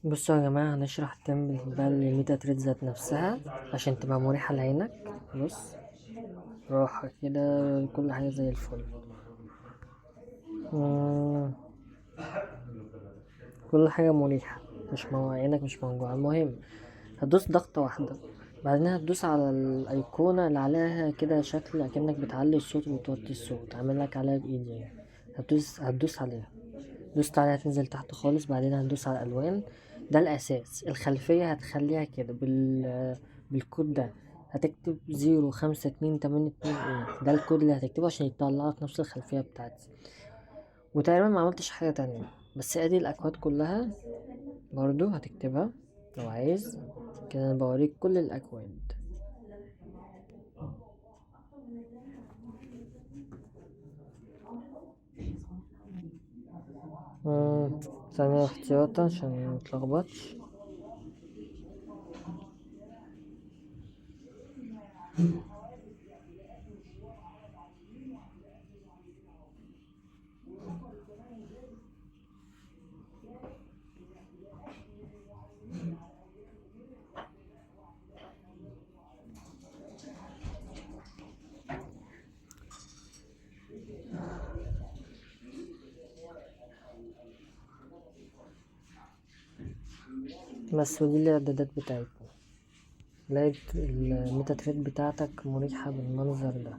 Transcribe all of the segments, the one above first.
بصوا يا جماعة، هنشرح التمبل ده الميتا تريد ذات نفسها عشان تبقى مريحة لعينك. بص، راحة كده، كل حاجة زي الفل. مم، كل حاجة مريحة، مش عينك مش موجوعة. المهم هتدوس ضغطة واحدة، بعدين هتدوس على الأيقونة اللي عليها كده شكل أكنك بتعلي الصوت وبتوطي الصوت، عاملك عليها بإيدي يعني. هتدوس عليها، دوست عليها تنزل تحت خالص. بعدين هندوس على الألوان، ده الأساس. الخلفية هتخليها كده بالكود ده. هتكتب 052822 ايه، ده الكود اللي هتكتبه عشان يطلعك نفس الخلفية بتاعتي. وتقريبا ما عملتش حاجة تانية، بس ادي الأكواد كلها برضو هتكتبها لو عايز. كده انا بوريك كل الأكواد. مم، ثانية احتياطا عشان متلخبطش. بس ودي الإعدادات بتاعتنا. لقيت الميتا تريد بتاعتك مريحة بالمنظر ده.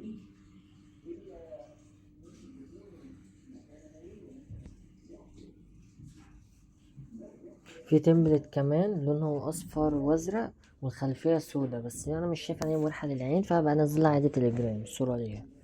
في تمبلت كمان لونه اصفر وازرق والخلفيه سودا، بس انا مش شايف ان هي مريحه للعين، فبنزلها عادي تليجرام الصوره دي.